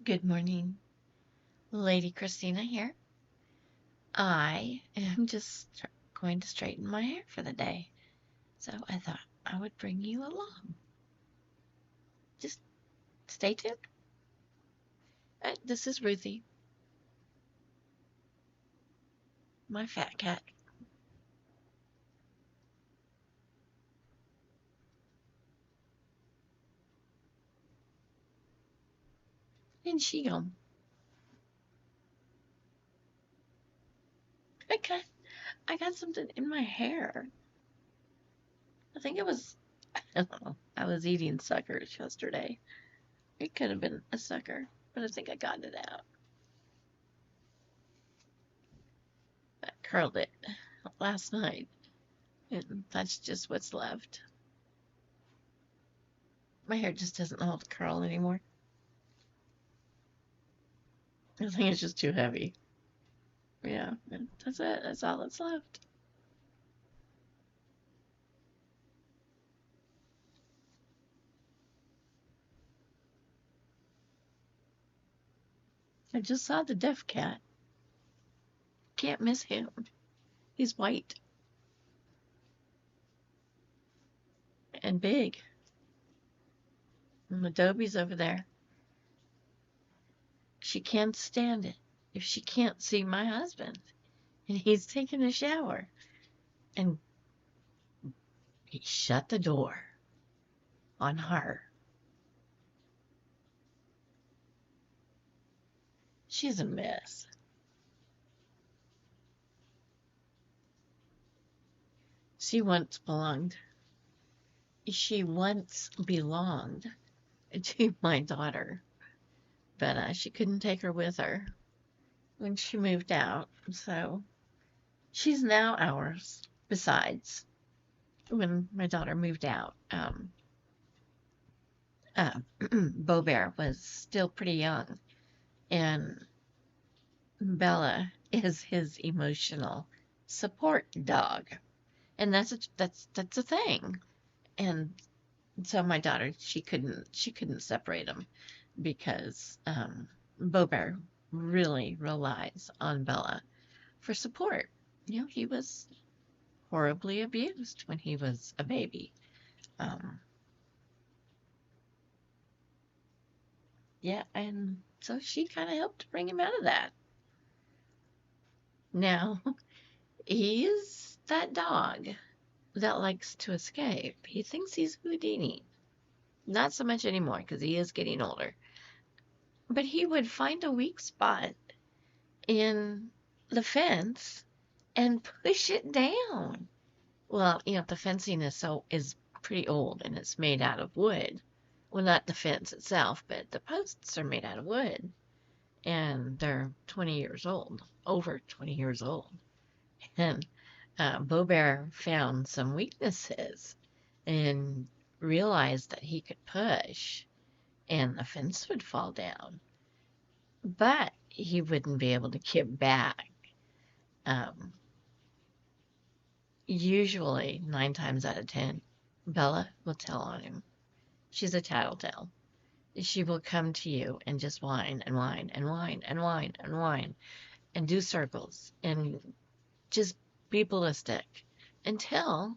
Good morning, Lady Christina here. I am just going to straighten my hair for the day, so I thought I would bring you along. Just stay tuned. This is Ruthie, my fat cat. And she I got, I got something in my hair. I think it was, I don't know, I was eating suckers yesterday. It could have been a sucker, but I think I got it out. I curled it last night, and that's just what's left. My hair just doesn't hold curl anymore. I think it's just too heavy. Yeah, that's it. That's all that's left. I just saw the deaf cat. Can't miss him. He's white and big. And Adobe's over there. She can't stand it if she can't see my husband. And he's taking a shower. And he shut the door on her. She's a mess. She once belonged. She once belonged to my daughter, but she couldn't take her with her when she moved out. So she's now ours. Besides, when my daughter moved out, Bo Bear was still pretty young, and Bella is his emotional support dog, and that's a thing. And so my daughter, she couldn't separate them because Bo Bear really relies on Bella for support. You know, he was horribly abused when he was a baby. Um, yeah, and so she kind of helped bring him out of that. Now, he's that dog that likes to escape. He thinks he's Houdini. Not so much anymore because he is getting older. But he would find a weak spot in the fence and push it down. Well, the fencing is pretty old and it's made out of wood. Well, not the fence itself, but the posts are made out of wood and they're 20 years old, over 20 years old. And Bo Bear found some weaknesses and realized that he could push and the fence would fall down, but he wouldn't be able to get back. Um, Usually, 9 times out of 10, Bella will tell on him. She's a tattletale. She will come to you and just whine and whine and whine and whine and whine and do circles and just be ballistic until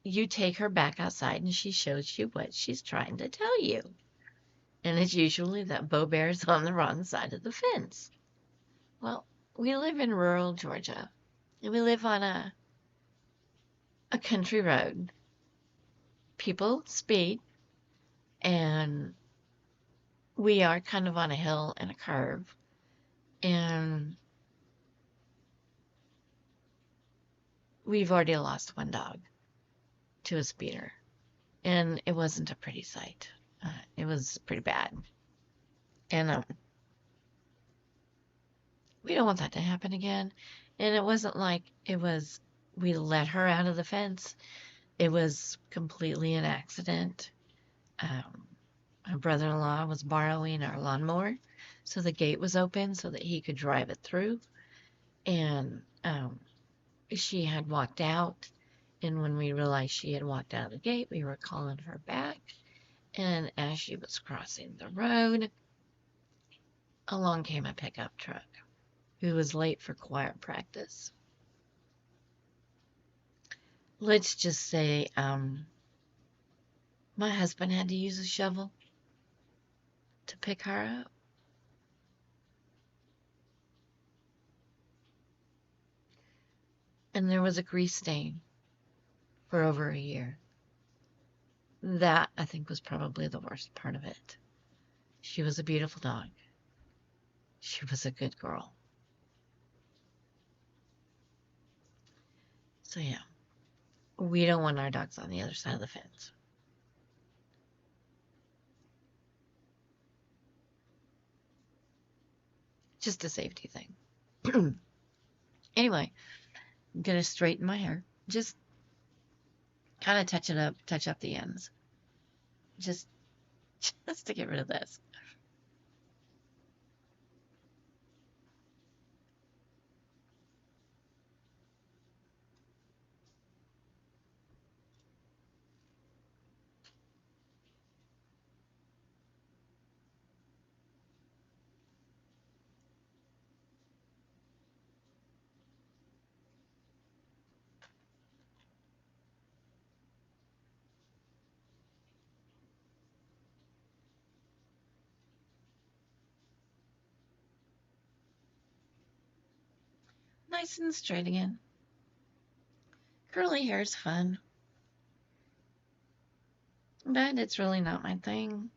you take her back outside and she shows you what she's trying to tell you. And it's usually that Bo Bear's on the wrong side of the fence. Well, we live in rural Georgia and we live on a country road. People speed and we are kind of on a hill and a curve. And we've already lost one dog to a speeder. And it wasn't a pretty sight. It was pretty bad. And we don't want that to happen again. And it wasn't like we let her out of the fence. It was completely an accident. My brother-in-law was borrowing our lawnmower, so the gate was open so that he could drive it through. And she had walked out. And when we realized she had walked out of the gate, we were calling her back. And as she was crossing the road, along came a pickup truck who was late for choir practice. Let's just say my husband had to use a shovel to pick her up. And there was a grease stain for over a year. That, I think, was probably the worst part of it. She was a beautiful dog. She was a good girl. So, yeah, we don't want our dogs on the other side of the fence. Just a safety thing. Anyway, I'm going to straighten my hair. Just kind of touch it up, touch up the ends. Just to get rid of this. Nice and straight again. Curly hair is fun, but it's really not my thing.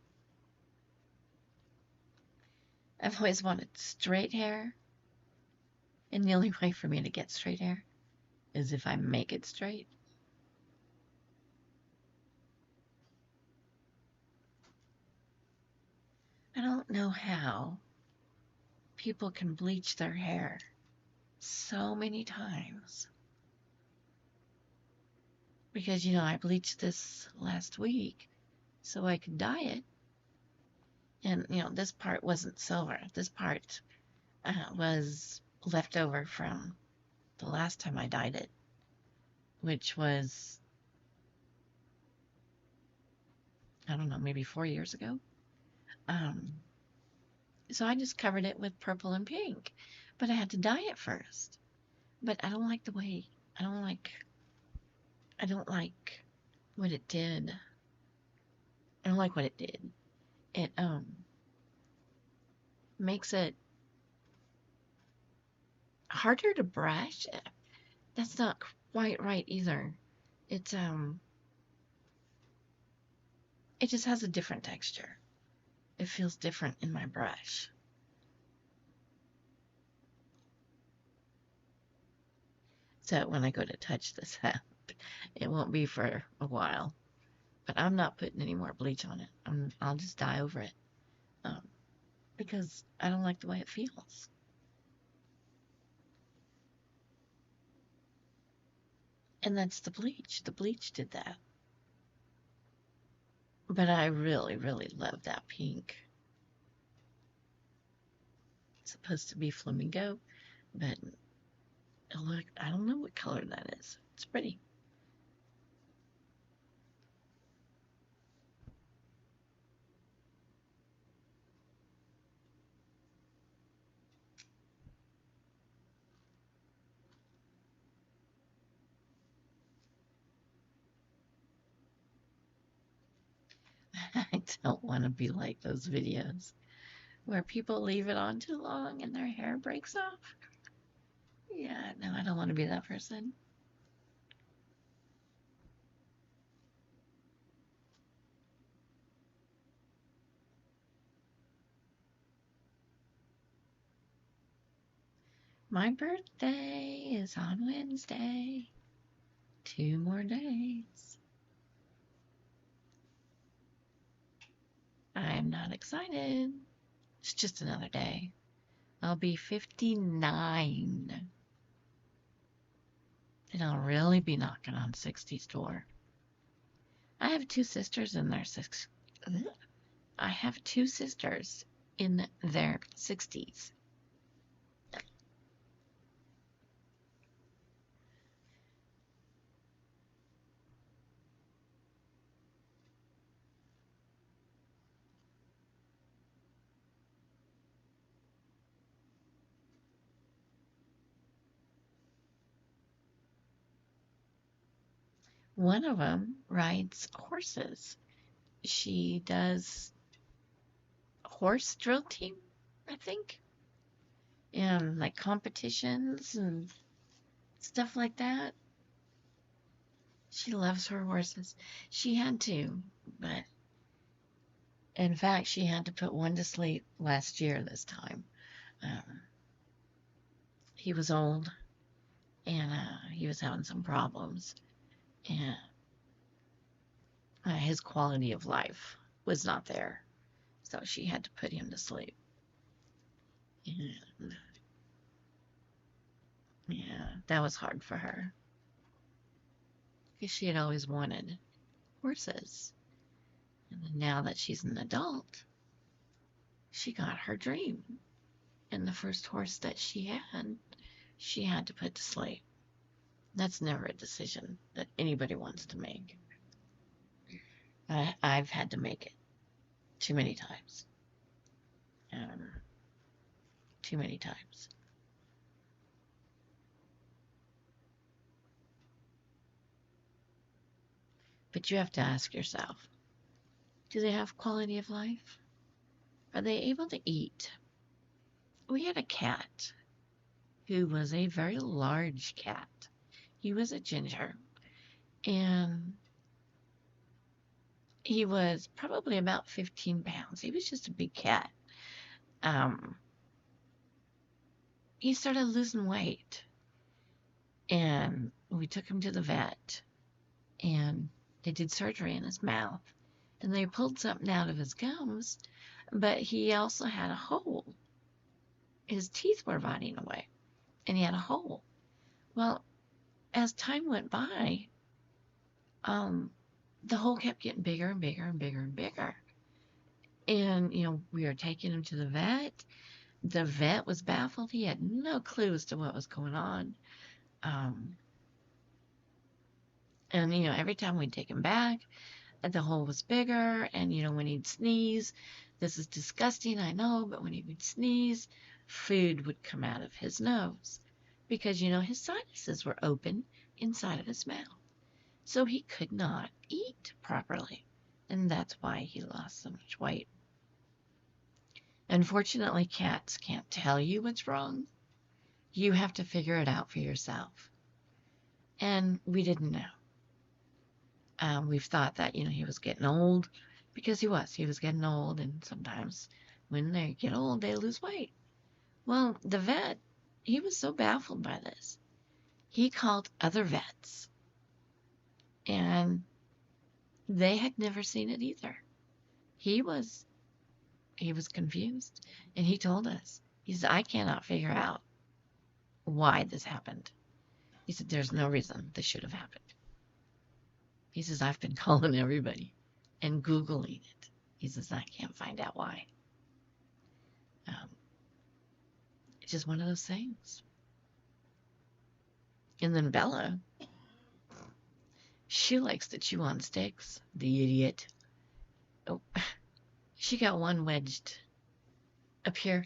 I've always wanted straight hair, and the only way for me to get straight hair is if I make it straight. I don't know how people can bleach their hair so many times. Because, I bleached this last week so I could dye it. And, this part wasn't silver. This part was left over from the last time I dyed it, which was, I don't know, maybe 4 years ago. So I just covered it with purple and pink, but I had to dye it first. But I don't like the way, I don't like what it did. I don't like what it did. It makes it harder to brush. That's not quite right either. It's it just has a different texture. It feels different in my brush. So when I go to touch this up, it won't be for a while. But I'm not putting any more bleach on it. I'll just dye over it. Because I don't like the way it feels. And that's the bleach. The bleach did that. But I really, really love that pink. It's supposed to be flamingo, but look, I don't know what color that is. It's pretty. I don't want to be like those videos where people leave it on too long and their hair breaks off. Yeah, no, I don't want to be that person. My birthday is on Wednesday. 2 more days. I'm not excited. It's just another day. I'll be 59. And I'll really be knocking on 60's door. I have two sisters in their I have two sisters in their 60's. One of them rides horses. She does horse drill team, I think, and like competitions and stuff like that. She loves her horses. She had to, but in fact, she had to put one to sleep last year this time. Um, he was old and he was having some problems, and his quality of life was not there. So she had to put him to sleep. And yeah, that was hard for her because she had always wanted horses. And then now that she's an adult, she got her dream. And the first horse that she had to put to sleep. That's never a decision that anybody wants to make. I've had to make it too many times. Um, too many times. But you have to ask yourself, do they have quality of life? Are they able to eat? We had a cat who was a very large cat. He was a ginger, and he was probably about 15 pounds. He was just a big cat. Um, he started losing weight, and we took him to the vet, and they did surgery in his mouth, and they pulled something out of his gums, but he also had a hole. His teeth were rotting away, and he had a hole. Well, as time went by, um, the hole kept getting bigger and bigger and bigger and bigger. And, we were taking him to the vet. The vet was baffled. He had no clue as to what was going on. Um, and, every time we'd take him back, the hole was bigger. And, when he'd sneeze, this is disgusting, I know, but when he would sneeze, food would come out of his nose because, his sinuses were open inside of his mouth. So he could not eat properly. And that's why he lost so much weight. Unfortunately, cats can't tell you what's wrong. You have to figure it out for yourself. And we didn't know. We've thought that, he was getting old because he was. He was getting old, and sometimes when they get old, they lose weight. Well, the vet, he was so baffled by this. He called other vets, and they had never seen it either. He was confused, and he told us. He said, I cannot figure out why this happened. He said, there's no reason this should have happened. He says, I've been calling everybody and Googling it. He says, I can't find out why. Um, it's just one of those things. And then Bella, she likes to chew on sticks, the idiot. Oh, she got one wedged up here.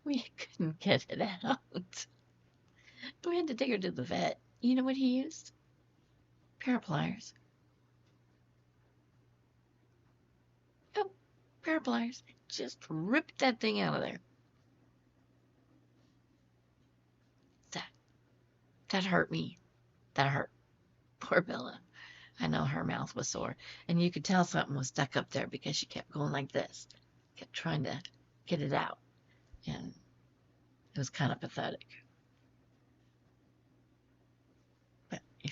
We couldn't get it out. We had to take her to the vet. You know what he used? Pair of pliers. Oh, pair of pliers. Just ripped that thing out of there. That hurt me. That hurt. Poor Bella. I know her mouth was sore. And you could tell something was stuck up there because she kept going like this. Kept trying to get it out. And it was kind of pathetic. But yeah.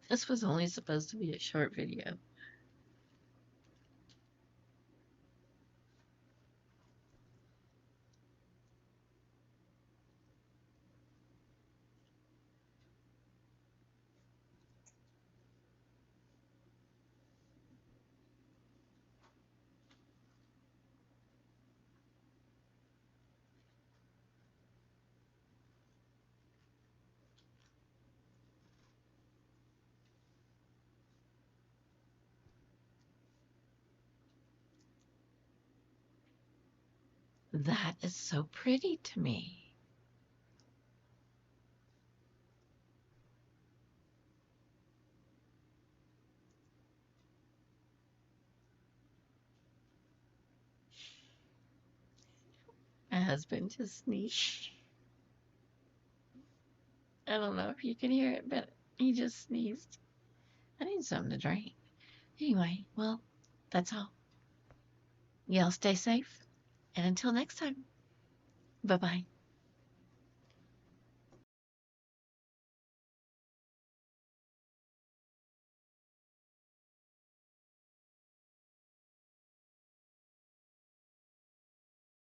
This was only supposed to be a short video. That is so pretty to me. My husband just sneezed. I don't know if you can hear it, but he just sneezed. I need something to drink. Anyway, well, that's all. Y'all stay safe. And until next time, bye bye.